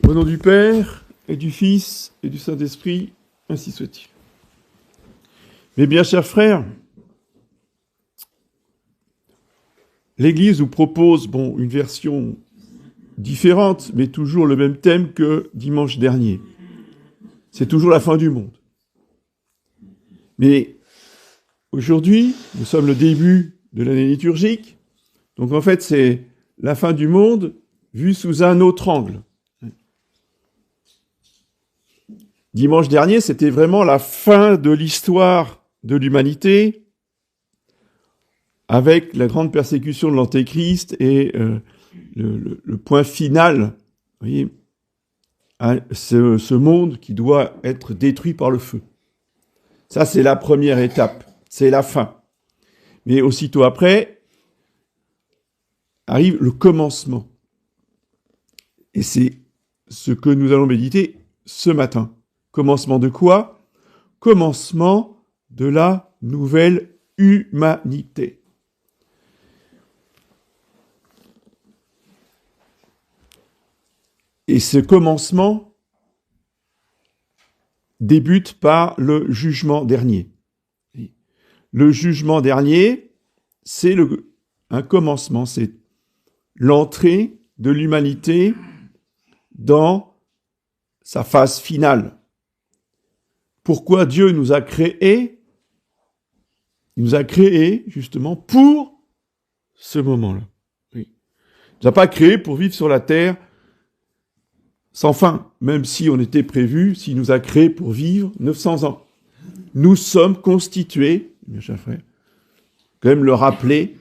Au nom du Père, et du Fils, et du Saint-Esprit, ainsi soit-il. Mes bien chers frères, l'Église vous propose, une version différente, mais toujours le même thème que dimanche dernier. C'est toujours la fin du monde. Mais aujourd'hui, nous sommes le début de l'année liturgique, donc en fait c'est la fin du monde vue sous un autre angle. Dimanche dernier, c'était vraiment la fin de l'histoire de l'humanité, avec la grande persécution de l'Antéchrist et le point final, vous voyez, à ce monde qui doit être détruit par le feu. Ça, c'est la première étape, c'est la fin. Mais aussitôt après, arrive le commencement. Et c'est ce que nous allons méditer ce matin. Commencement de quoi? Commencement de la nouvelle humanité. Et ce commencement débute par le jugement dernier. Le jugement dernier, c'est un commencement, c'est l'entrée de l'humanité dans sa phase finale. Pourquoi Dieu nous a créés? Il nous a créés justement pour ce moment-là. Oui. Il nous a pas créés pour vivre sur la terre sans fin, même si on était prévu, s'il nous a créés pour vivre 900 ans. Nous sommes constitués, mes chers frères, quand même le rappeler,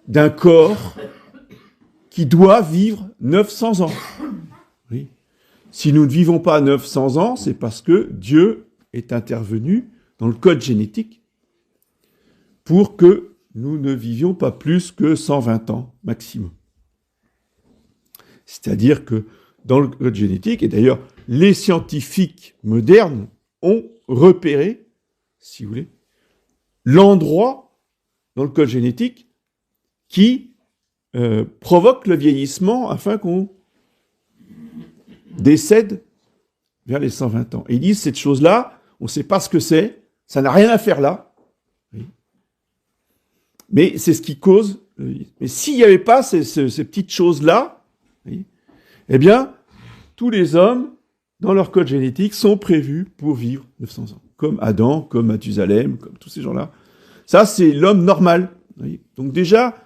d'un corps qui doit vivre 900 ans. Oui. Si nous ne vivons pas 900 ans, c'est parce que Dieu est intervenu dans le code génétique pour que nous ne vivions pas plus que 120 ans maximum. C'est-à-dire que dans le code génétique, et d'ailleurs les scientifiques modernes ont repéré, si vous voulez, l'endroit dans le code génétique qui provoque le vieillissement afin qu'on décède vers les 120 ans. Et ils disent, cette chose-là, on ne sait pas ce que c'est, ça n'a rien à faire là. Oui. Mais c'est ce qui cause... Mais s'il n'y avait pas ces petites choses-là, oui, eh bien, tous les hommes, dans leur code génétique, sont prévus pour vivre 900 ans. Comme Adam, comme Mathusalem, comme tous ces gens-là. Ça, c'est l'homme normal. Oui. Donc déjà,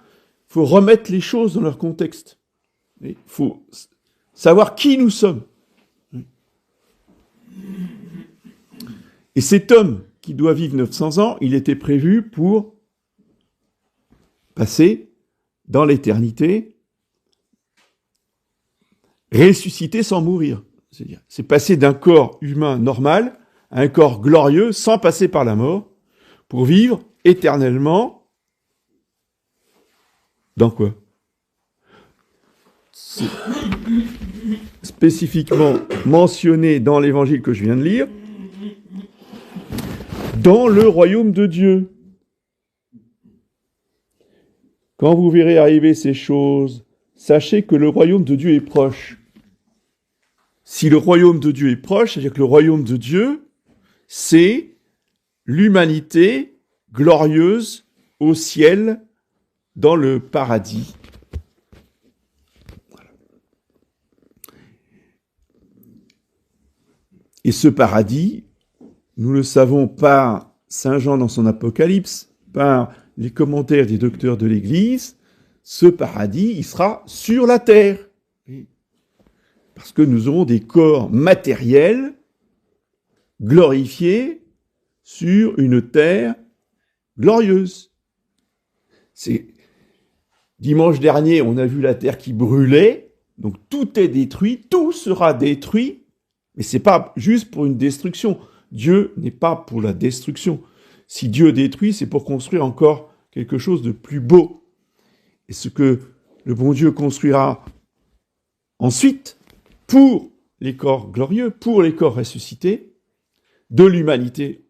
il faut remettre les choses dans leur contexte. Il faut savoir qui nous sommes. Et cet homme qui doit vivre 900 ans, il était prévu pour passer dans l'éternité, ressusciter sans mourir. C'est-à-dire, c'est passer d'un corps humain normal à un corps glorieux sans passer par la mort pour vivre éternellement dans quoi? C'est spécifiquement mentionné dans l'évangile que je viens de lire, dans le royaume de Dieu. Quand vous verrez arriver ces choses, sachez que le royaume de Dieu est proche. Si le royaume de Dieu est proche, c'est-à-dire que le royaume de Dieu, c'est l'humanité glorieuse au ciel, dans le paradis. Voilà. Et ce paradis, nous le savons par Saint Jean dans son Apocalypse, par les commentaires des docteurs de l'Église, ce paradis, il sera sur la terre. Parce que nous aurons des corps matériels, glorifiés, sur une terre glorieuse. Dimanche dernier, on a vu la terre qui brûlait, donc tout est détruit, tout sera détruit, mais c'est pas juste pour une destruction. Dieu n'est pas pour la destruction. Si Dieu détruit, c'est pour construire encore quelque chose de plus beau. Et ce que le bon Dieu construira ensuite, pour les corps glorieux, pour les corps ressuscités, de l'humanité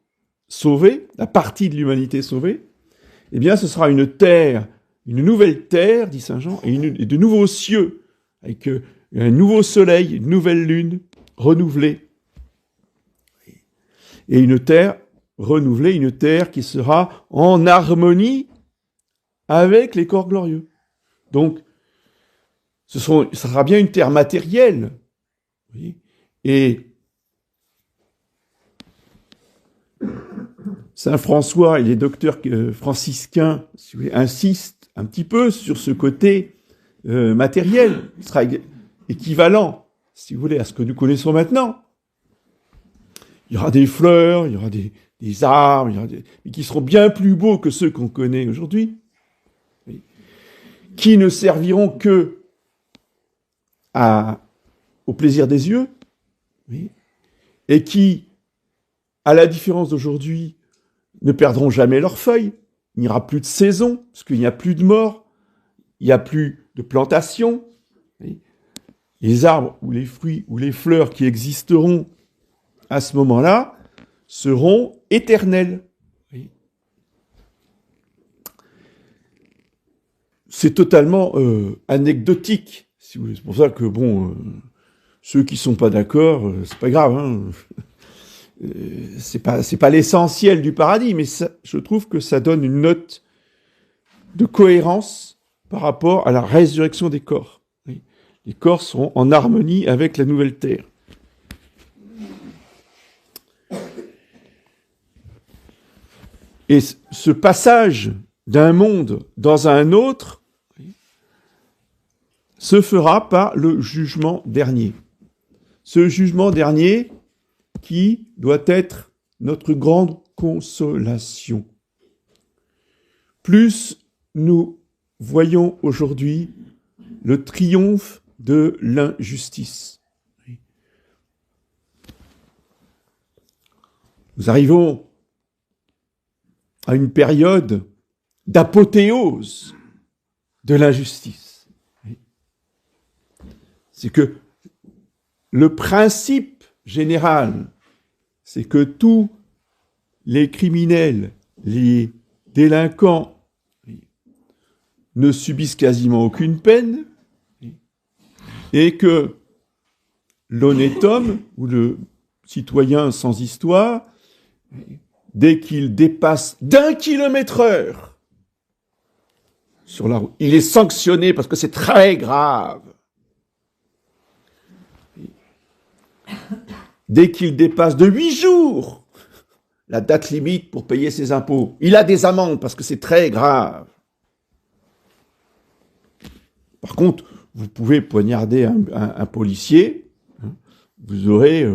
sauvée, la partie de l'humanité sauvée, eh bien ce sera une terre, une nouvelle terre, dit Saint Jean, et de nouveaux cieux, avec un nouveau soleil, une nouvelle lune, renouvelée. Et une terre renouvelée, une terre qui sera en harmonie avec les corps glorieux. Donc, ce sera bien une terre matérielle. Et Saint François et les docteurs franciscains, si vous voulez, insistent un petit peu sur ce côté matériel, qui sera équivalent, si vous voulez, à ce que nous connaissons maintenant. Il y aura des fleurs, il y aura des arbres, mais qui seront bien plus beaux que ceux qu'on connaît aujourd'hui, qui ne serviront que au plaisir des yeux, et qui, à la différence d'aujourd'hui, ne perdront jamais leurs feuilles. Il n'y aura plus de saison, parce qu'il n'y a plus de mort, il n'y a plus de plantation. Les arbres ou les fruits ou les fleurs qui existeront à ce moment-là seront éternels. C'est totalement anecdotique, si vous voulez. C'est pour ça que, ceux qui sont pas d'accord, c'est pas grave, hein. C'est pas l'essentiel du paradis, mais ça, je trouve que ça donne une note de cohérence par rapport à la résurrection des corps. Les corps seront en harmonie avec la nouvelle terre. Et ce passage d'un monde dans un autre se fera par le jugement dernier. Ce jugement dernier qui doit être notre grande consolation. Plus nous voyons aujourd'hui le triomphe de l'injustice. Nous arrivons à une période d'apothéose de l'injustice. C'est que le principe général, c'est que tous les criminels, les délinquants ne subissent quasiment aucune peine et que l'honnête homme ou le citoyen sans histoire, dès qu'il dépasse d'1 km/h sur la route, il est sanctionné parce que c'est très grave. Dès qu'il dépasse de 8 jours la date limite pour payer ses impôts, il a des amendes parce que c'est très grave. Par contre, vous pouvez poignarder un policier, vous aurez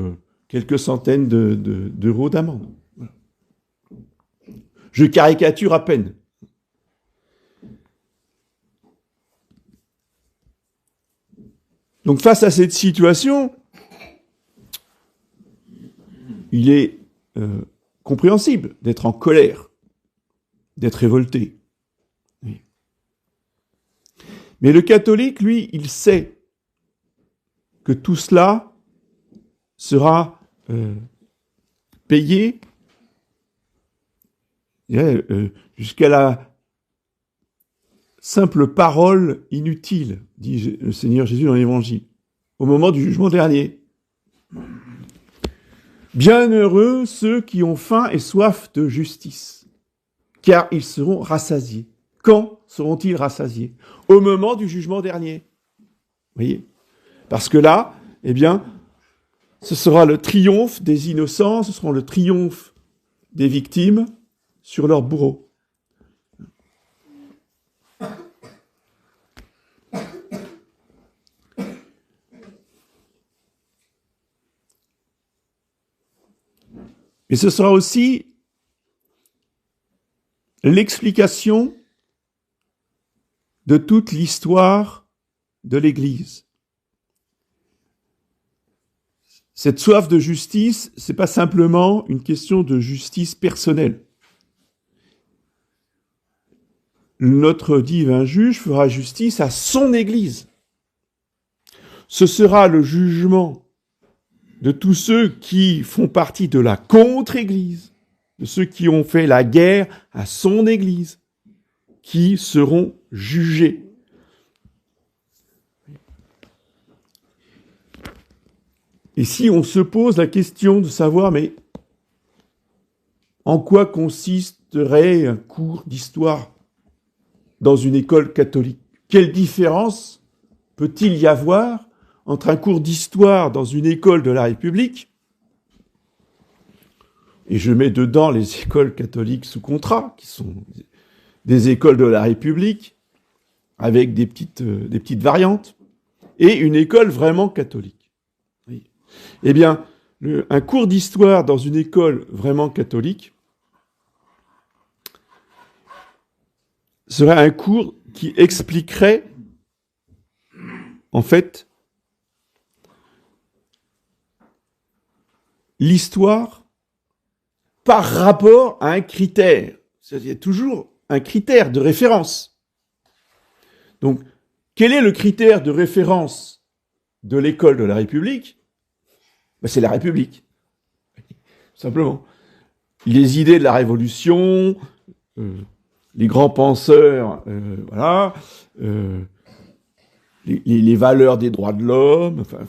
quelques centaines d'euros d'amende. Voilà. Je caricature à peine. Donc face à cette situation, il est compréhensible d'être en colère, d'être révolté. Oui. Mais le catholique, lui, il sait que tout cela sera payé jusqu'à la simple parole inutile, dit le Seigneur Jésus dans l'Évangile, au moment du jugement dernier. Bienheureux ceux qui ont faim et soif de justice, car ils seront rassasiés. Quand seront-ils rassasiés? Au moment du jugement dernier. Vous voyez? Parce que là, eh bien, ce sera le triomphe des innocents, ce sera le triomphe des victimes sur leurs bourreaux. Et ce sera aussi l'explication de toute l'histoire de l'Église. Cette soif de justice, c'est pas simplement une question de justice personnelle. Notre divin juge fera justice à son Église. Ce sera le jugement de tous ceux qui font partie de la contre-Église, de ceux qui ont fait la guerre à son Église, qui seront jugés. Et si on se pose la question de savoir, mais en quoi consisterait un cours d'histoire dans une école catholique? Quelle différence peut-il y avoir entre un cours d'histoire dans une école de la République, et je mets dedans les écoles catholiques sous contrat, qui sont des écoles de la République, avec des petites variantes, et une école vraiment catholique. Oui. Eh bien, un cours d'histoire dans une école vraiment catholique serait un cours qui expliquerait, en fait, l'histoire par rapport à un critère. Il y a toujours un critère de référence. Donc, quel est le critère de référence de l'école de la République? Ben, c'est la République. Simplement. Les idées de la Révolution, les grands penseurs, voilà, les valeurs des droits de l'homme, enfin,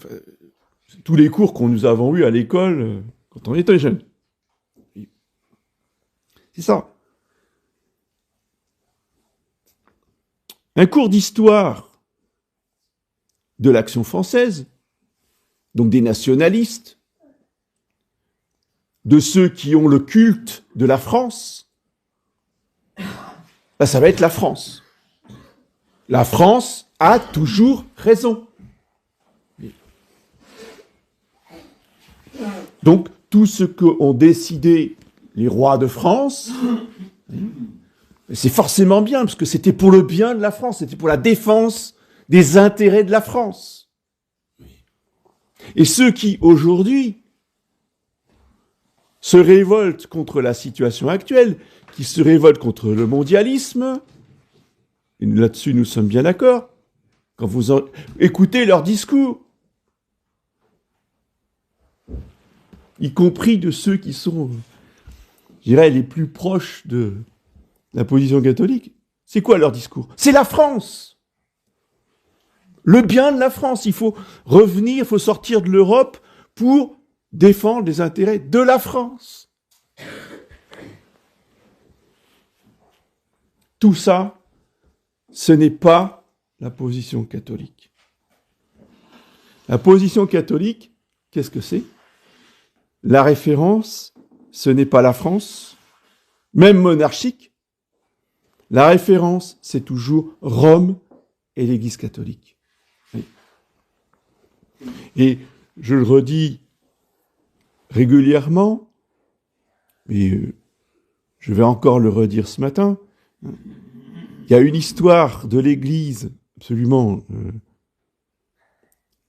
tous les cours qu'on nous avons eus à l'école quand on était jeune. C'est ça. Un cours d'histoire de l'Action française, donc des nationalistes, de ceux qui ont le culte de la France, ben ça va être la France. La France a toujours raison. Donc, tout ce qu'ont décidé les rois de France, c'est forcément bien, parce que c'était pour le bien de la France, c'était pour la défense des intérêts de la France. Et ceux qui, aujourd'hui, se révoltent contre la situation actuelle, qui se révoltent contre le mondialisme, et là-dessus nous sommes bien d'accord, quand vous écoutez leurs discours, y compris de ceux qui sont, je dirais, les plus proches de la position catholique. C'est quoi leur discours? C'est la France. Le bien de la France. Il faut revenir, il faut sortir de l'Europe pour défendre les intérêts de la France. Tout ça, ce n'est pas la position catholique. La position catholique, qu'est-ce que c'est? La référence, ce n'est pas la France, même monarchique. La référence, c'est toujours Rome et l'Église catholique. Oui. Et je le redis régulièrement, mais je vais encore le redire ce matin, il y a une histoire de l'Église absolument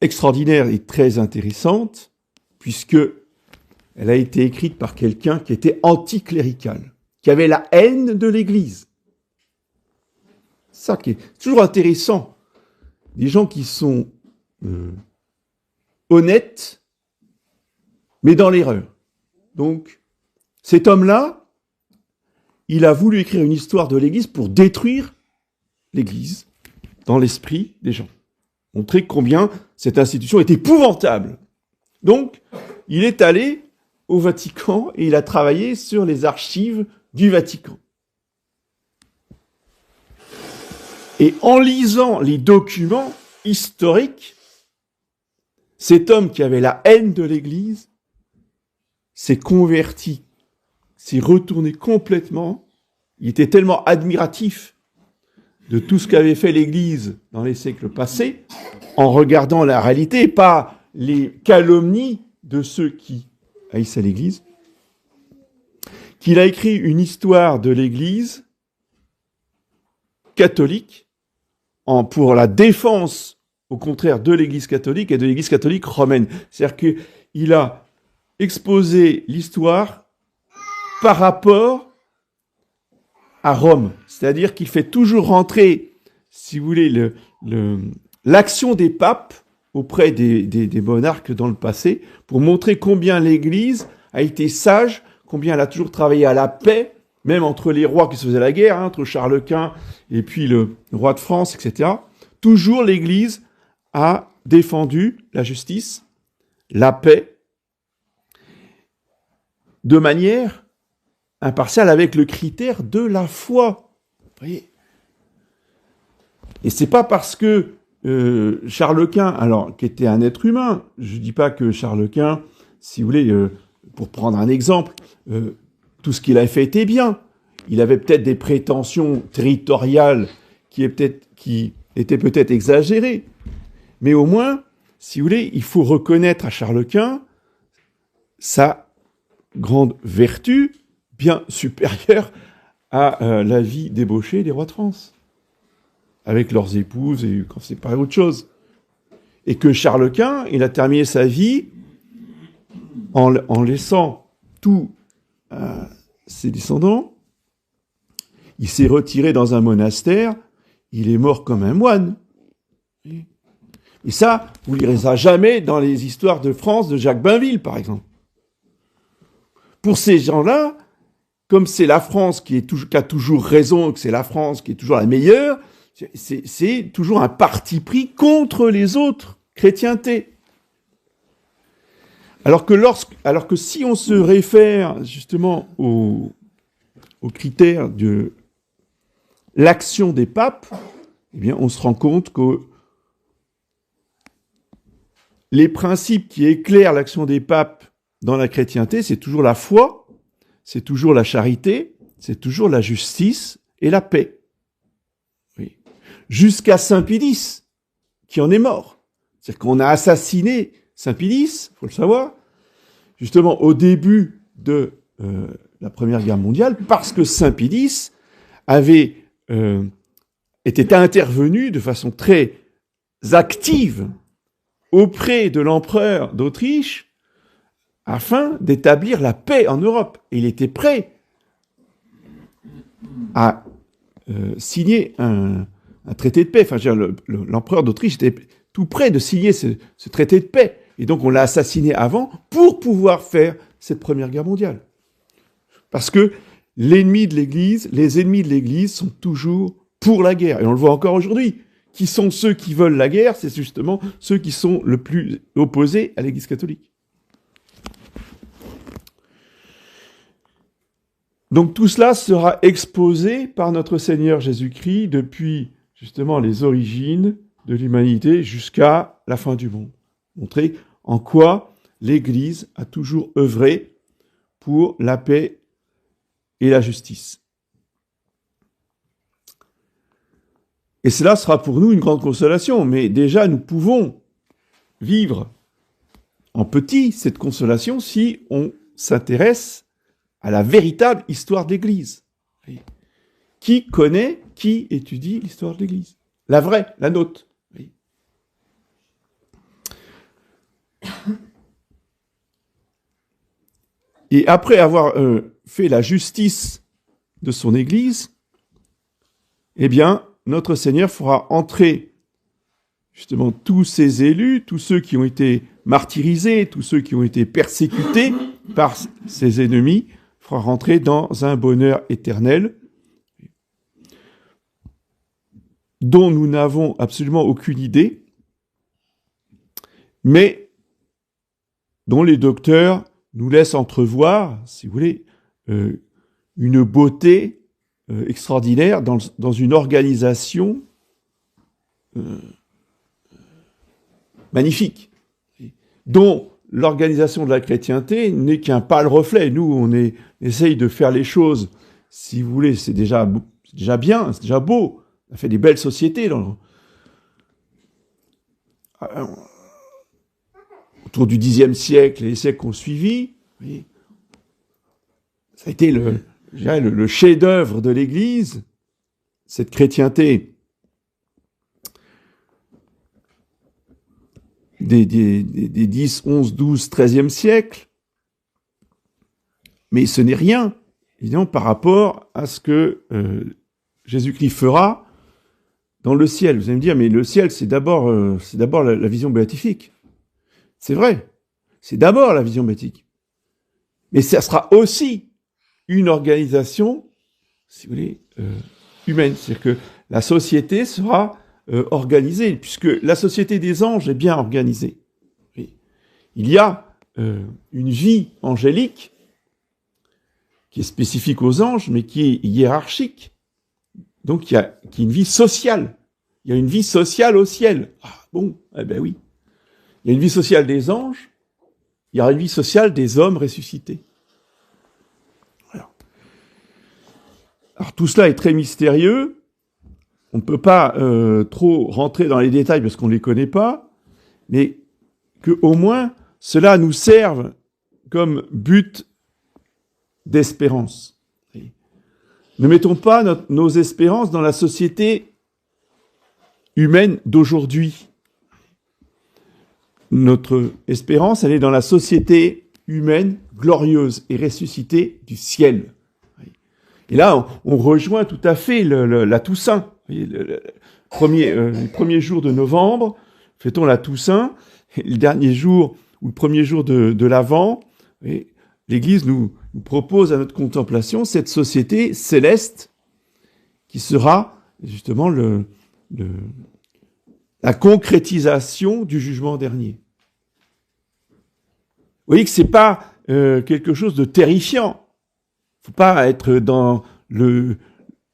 extraordinaire et très intéressante, puisque elle a été écrite par quelqu'un qui était anticlérical, qui avait la haine de l'Église. Ça qui est toujours intéressant. Des gens qui sont honnêtes, mais dans l'erreur. Donc, cet homme-là, il a voulu écrire une histoire de l'Église pour détruire l'Église dans l'esprit des gens. Montrer combien cette institution est épouvantable. Donc, il est allé au Vatican et il a travaillé sur les archives du Vatican. Et en lisant les documents historiques, cet homme qui avait la haine de l'Église s'est converti, s'est retourné complètement. Il était tellement admiratif de tout ce qu'avait fait l'Église dans les siècles passés, en regardant la réalité et pas les calomnies de ceux qui haïssaient l'Église, qu'il a écrit une histoire de l'Église catholique pour la défense, au contraire, de l'Église catholique et de l'Église catholique romaine. C'est-à-dire qu'il a exposé l'histoire par rapport à Rome. C'est-à-dire qu'il fait toujours rentrer, si vous voulez, l'action des papes auprès des monarques dans le passé, pour montrer combien l'Église a été sage, combien elle a toujours travaillé à la paix, même entre les rois qui se faisaient la guerre, entre Charles Quint et puis le roi de France, etc. Toujours l'Église a défendu la justice, la paix de manière impartiale avec le critère de la foi. Vous voyez ? Et c'est pas parce que Charles Quint, alors qui était un être humain, je dis pas que Charles Quint, si vous voulez, pour prendre un exemple, tout ce qu'il a fait était bien. Il avait peut-être des prétentions territoriales qui étaient peut-être exagérées, mais au moins, si vous voulez, il faut reconnaître à Charles Quint sa grande vertu bien supérieure à la vie débauchée des rois de France, avec leurs épouses, et quand c'est pas autre chose. Et que Charles Quint, il a terminé sa vie en laissant tout à ses descendants. Il s'est retiré dans un monastère, il est mort comme un moine. Et ça, vous ne lirez ça jamais dans les histoires de France de Jacques Bainville, par exemple. Pour ces gens-là, comme c'est la France qui a toujours raison, que c'est la France qui est toujours la meilleure, c'est toujours un parti pris contre les autres chrétientés. Alors que si on se réfère justement aux critères de l'action des papes, eh bien, on se rend compte que les principes qui éclairent l'action des papes dans la chrétienté, c'est toujours la foi, c'est toujours la charité, c'est toujours la justice et la paix. Oui. Jusqu'à Saint Pilice, qui en est mort. C'est-à-dire qu'on a assassiné Saint Pilice, il faut le savoir, justement au début de la Première Guerre mondiale, parce que Saint Pilice était intervenu de façon très active auprès de l'empereur d'Autriche afin d'établir la paix en Europe. Et il était prêt à signer un traité de paix. Enfin, l'empereur d'Autriche était tout près de signer ce traité de paix. Et donc, on l'a assassiné avant pour pouvoir faire cette Première Guerre mondiale. Parce que les ennemis de l'Église sont toujours pour la guerre. Et on le voit encore aujourd'hui. Qui sont ceux qui veulent la guerre? C'est justement ceux qui sont le plus opposés à l'Église catholique. Donc tout cela sera exposé par notre Seigneur Jésus-Christ depuis justement les origines de l'humanité jusqu'à la fin du monde. Montrer en quoi l'Église a toujours œuvré pour la paix et la justice. Et cela sera pour nous une grande consolation, mais déjà nous pouvons vivre en petit cette consolation si on s'intéresse à la véritable histoire de l'Église. Qui connaît, qui étudie l'histoire de l'Église? La vraie, la nôtre. Et après avoir fait la justice de son Église, eh bien, notre Seigneur fera entrer justement tous ces élus, tous ceux qui ont été martyrisés, tous ceux qui ont été persécutés par ses ennemis, fera rentrer dans un bonheur éternel dont nous n'avons absolument aucune idée, mais dont les docteurs nous laissent entrevoir, si vous voulez, une beauté extraordinaire dans une organisation magnifique, dont l'organisation de la chrétienté n'est qu'un pâle reflet. Nous, on essaye de faire les choses, si vous voulez, c'est déjà bien, c'est déjà beau. On a fait des belles sociétés autour du Xe siècle et les siècles qui ont suivi. Oui. Ça a été le chef-d'œuvre de l'Église, cette chrétienté des 10, 11, 12, 13e siècle. Mais ce n'est rien, évidemment, par rapport à ce que Jésus-Christ fera dans le ciel. Vous allez me dire, mais le ciel, c'est d'abord la vision béatifique. C'est vrai, c'est d'abord la vision béatique. Mais ça sera aussi une organisation, si vous voulez, humaine. C'est-à-dire que la société sera organisée, puisque la société des anges est bien organisée. Oui. il y a une vie angélique qui est spécifique aux anges, mais qui est hiérarchique. Donc, qui est une vie sociale. Il y a une vie sociale au ciel. Ah bon, eh ben oui. Il y a une vie sociale des anges, il y a une vie sociale des hommes ressuscités. Voilà. Alors, tout cela est très mystérieux. On ne peut pas trop rentrer dans les détails parce qu'on ne les connaît pas, mais qu'au moins, cela nous serve comme but d'espérance. Ne mettons pas nos espérances dans la société humaine d'aujourd'hui. Notre espérance, elle est dans la société humaine glorieuse et ressuscitée du ciel. Et là, on rejoint tout à fait la Toussaint. Le premier jour de novembre, fêtons la Toussaint, et le dernier jour, ou le premier jour de l'Avent, l'Église nous propose à notre contemplation cette société céleste qui sera justement la concrétisation du jugement dernier. Vous voyez que c'est pas quelque chose de terrifiant. Faut pas être dans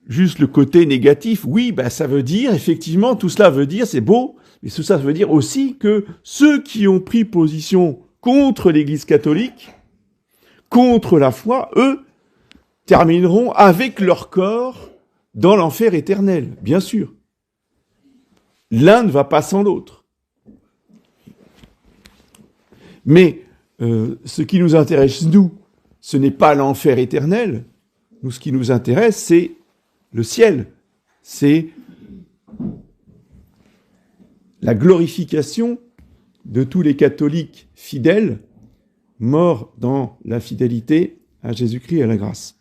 juste le côté négatif. Oui, ça veut dire, effectivement, tout cela veut dire, c'est beau, mais tout ça veut dire aussi que ceux qui ont pris position contre l'Église catholique, contre la foi, eux, termineront avec leur corps dans l'enfer éternel, bien sûr. L'un ne va pas sans l'autre. Mais ce qui nous intéresse, nous, ce n'est pas l'enfer éternel. Nous, ce qui nous intéresse, c'est le ciel. C'est la glorification de tous les catholiques fidèles morts dans la fidélité à Jésus-Christ et à la grâce.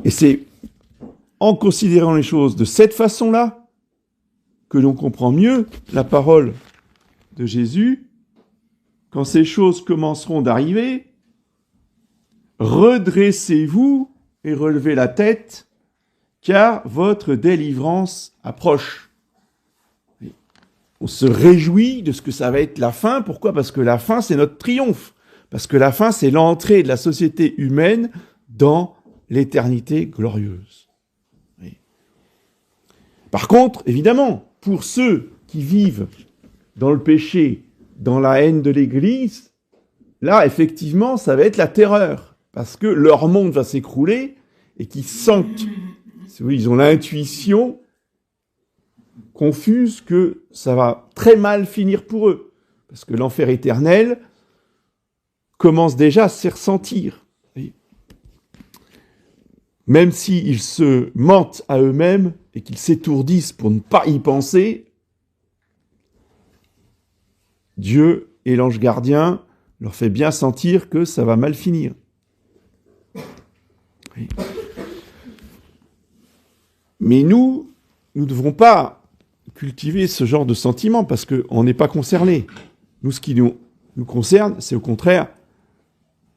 Et c'est en considérant les choses de cette façon-là que l'on comprend mieux la parole de Jésus. Quand ces choses commenceront d'arriver, redressez-vous et relevez la tête, car votre délivrance approche. On se réjouit de ce que ça va être la fin. Pourquoi ? Parce que la fin, c'est notre triomphe. Parce que la fin, c'est l'entrée de la société humaine dans l'éternité glorieuse. Oui. Par contre, évidemment, pour ceux qui vivent dans le péché, dans la haine de l'Église, là, effectivement, ça va être la terreur. Parce que leur monde va s'écrouler et qu'ils sentent, ils ont l'intuition confuse que ça va très mal finir pour eux. Parce que l'enfer éternel commence déjà à se faire sentir. Même s'ils se mentent à eux-mêmes et qu'ils s'étourdissent pour ne pas y penser, Dieu et l'ange gardien leur fait bien sentir que ça va mal finir. Oui. Mais nous ne devrons pas cultiver ce genre de sentiment parce qu'on n'est pas concernés. Nous, ce qui nous concerne, c'est au contraire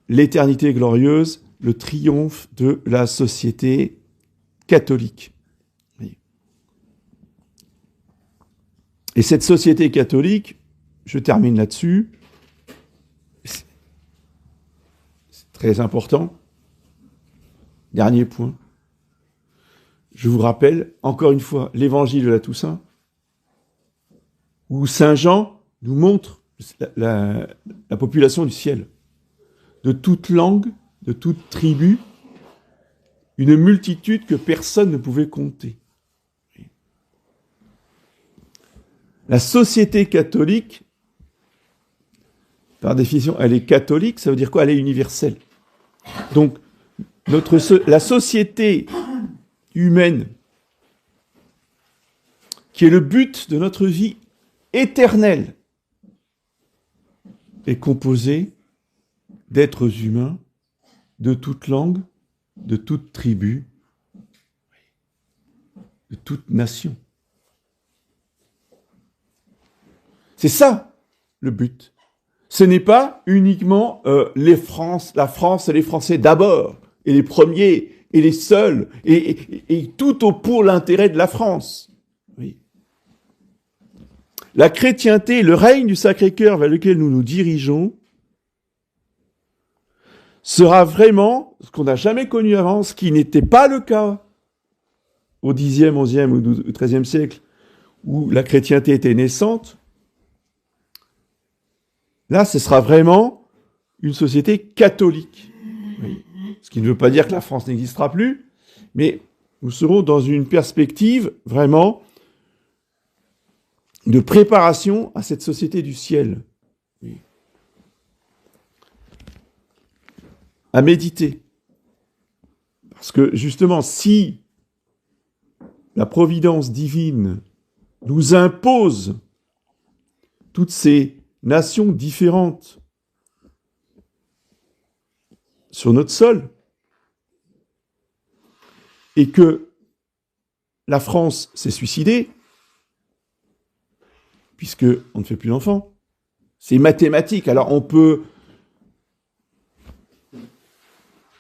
l'éternité glorieuse, le triomphe de la société catholique. Oui. Et cette société catholique, je termine là-dessus, c'est très important. Dernier point. Je vous rappelle, encore une fois, l'évangile de la Toussaint, où Saint Jean nous montre la population du ciel, de toute langue, de toute tribu, une multitude que personne ne pouvait compter. La société catholique, par définition, elle est catholique, ça veut dire quoi ? Elle est universelle. Donc, la société humaine, qui est le but de notre vie éternelle, est composée d'êtres humains de toute langue, de toute tribu, de toute nation. C'est ça le but. Ce n'est pas uniquement la France et les Français d'abord, et les premiers, et les seuls, et tout pour l'intérêt de la France. Oui. La chrétienté, le règne du Sacré-Cœur vers lequel nous nous dirigeons, sera vraiment ce qu'on n'a jamais connu avant, ce qui n'était pas le cas au Xe, XIe ou XIIIe siècle, où la chrétienté était naissante. Là, ce sera vraiment une société catholique. Oui. Ce qui ne veut pas dire que la France n'existera plus, mais nous serons dans une perspective vraiment de préparation à cette société du ciel. Oui. À méditer. Parce que justement, si la providence divine nous impose toutes ces nations différentes sur notre sol, et que la France s'est suicidée, puisqu'on ne fait plus d'enfants, c'est mathématique. Alors on peut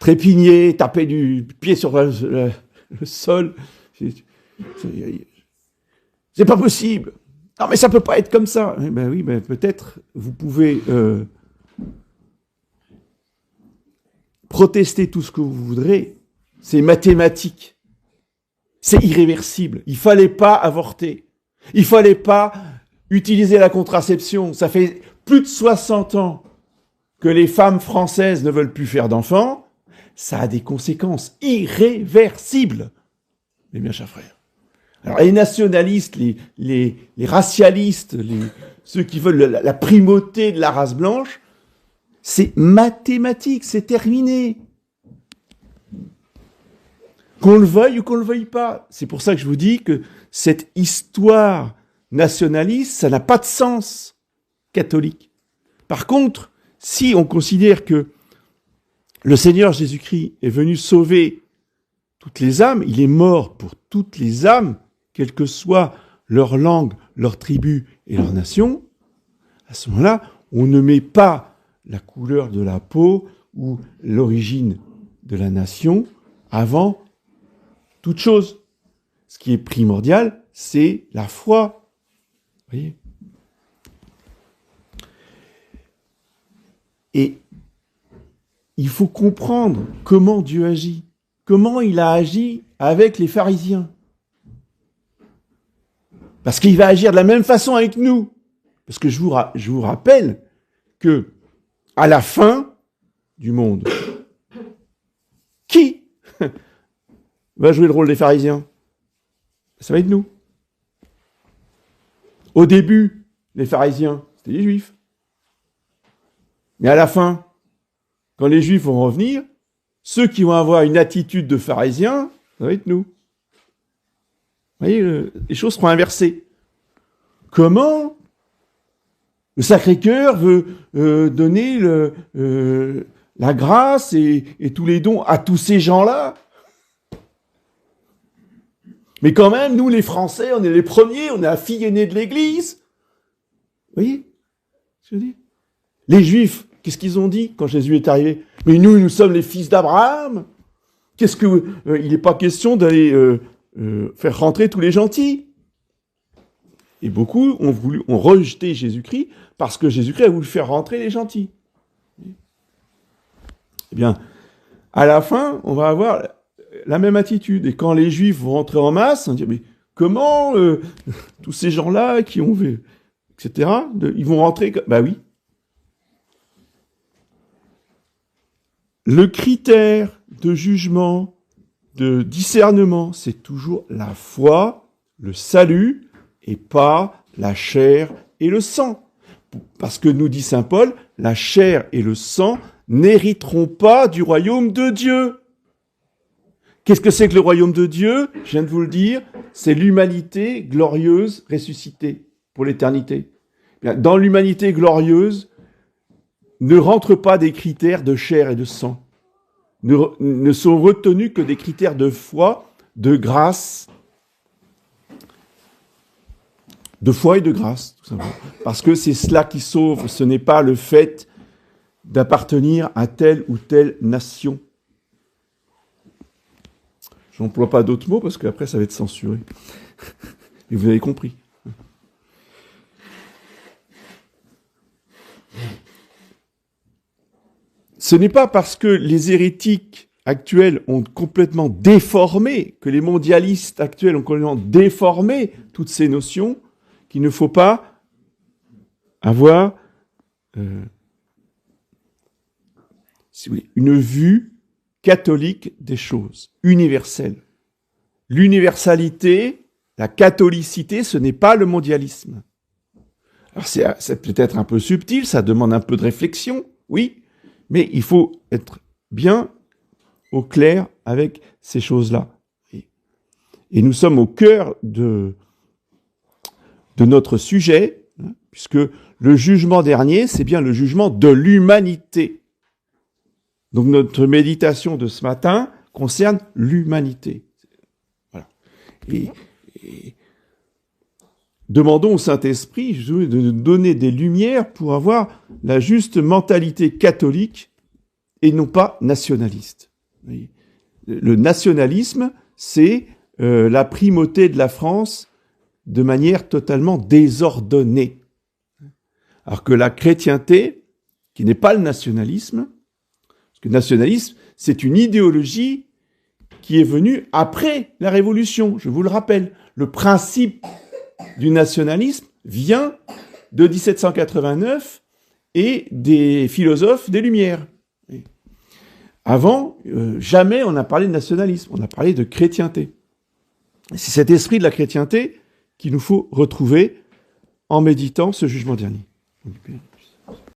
trépigner, taper du pied sur le sol, c'est pas possible. Non, mais ça peut pas être comme ça. Eh ben oui, ben peut-être vous pouvez protester tout ce que vous voudrez. C'est mathématique. C'est irréversible. Il fallait pas avorter. Il fallait pas utiliser la contraception. Ça fait plus de 60 ans que les femmes françaises ne veulent plus faire d'enfants. Ça a des conséquences irréversibles. Mes bien chers frères. Alors, les nationalistes, les racialistes, ceux qui veulent la primauté de la race blanche, c'est mathématique, c'est terminé. Qu'on le veuille ou qu'on le veuille pas. C'est pour ça que je vous dis que cette histoire nationaliste, ça n'a pas de sens catholique. Par contre, si on considère que le Seigneur Jésus-Christ est venu sauver toutes les âmes, il est mort pour toutes les âmes, quelle que soit leur langue, leur tribu et leur nation, à ce moment-là, on ne met pas la couleur de la peau ou l'origine de la nation avant toute chose. Ce qui est primordial, c'est la foi. Vous voyez ? Et il faut comprendre comment Dieu agit, comment il a agi avec les pharisiens. Parce qu'il va agir de la même façon avec nous. Parce que je vous rappelle que à la fin du monde, qui va jouer le rôle des pharisiens ? Ça va être nous. Au début, les pharisiens, c'était les juifs. Mais à la fin, quand les juifs vont revenir, ceux qui vont avoir une attitude de pharisiens, ça va être nous. Vous voyez, les choses seront inversées. Comment le Sacré-Cœur veut donner la grâce et tous les dons à tous ces gens-là ? Mais quand même, nous les Français, on est les premiers, on est la fille aînée de l'Église. Vous voyez ce que je dis ? Les Juifs, qu'est-ce qu'ils ont dit quand Jésus est arrivé ? Mais nous sommes les fils d'Abraham. Il n'est pas question d'aller faire rentrer tous les gentils. Et beaucoup ont rejeté Jésus-Christ parce que Jésus-Christ a voulu faire rentrer les gentils. Eh bien, à la fin, on va avoir la même attitude. Et quand les Juifs vont rentrer en masse, on va dire, mais comment tous ces gens-là qui ont vu, etc., ils vont rentrer... Bah oui. Le critère de jugement, de discernement, c'est toujours la foi, le salut, et pas la chair et le sang. Parce que nous dit saint Paul, la chair et le sang n'hériteront pas du royaume de Dieu. Qu'est-ce que c'est que le royaume de Dieu ? Je viens de vous le dire, c'est l'humanité glorieuse ressuscitée pour l'éternité. Dans l'humanité glorieuse, ne rentrent pas des critères de chair et de sang. Ne sont retenus que des critères de foi, de grâce, de foi et de grâce, tout simplement. Parce que c'est cela qui sauve, ce n'est pas le fait d'appartenir à telle ou telle nation. Je n'emploie pas d'autres mots parce qu'après ça va être censuré. Et vous avez compris. Ce n'est pas parce que les hérétiques actuels ont complètement déformé, que les mondialistes actuels ont complètement déformé toutes ces notions, qu'il ne faut pas avoir si vous voulez, une vue catholique des choses, universelle. L'universalité, la catholicité, ce n'est pas le mondialisme. Alors c'est peut-être un peu subtil, ça demande un peu de réflexion, oui, mais il faut être bien au clair avec ces choses-là. Et nous sommes au cœur de notre sujet, hein, puisque le jugement dernier, c'est bien le jugement de l'humanité. Donc notre méditation de ce matin concerne l'humanité. Voilà. Et demandons au Saint-Esprit de nous donner des lumières pour avoir la juste mentalité catholique et non pas nationaliste. Le nationalisme, c'est la primauté de la France de manière totalement désordonnée. Alors que la chrétienté, qui n'est pas le nationalisme, parce que le nationalisme, c'est une idéologie qui est venue après la Révolution, je vous le rappelle. Le principe du nationalisme vient de 1789 et des philosophes des Lumières. Avant, jamais on n'a parlé de nationalisme, on a parlé de chrétienté. C'est cet esprit de la chrétienté qu'il nous faut retrouver en méditant ce jugement dernier.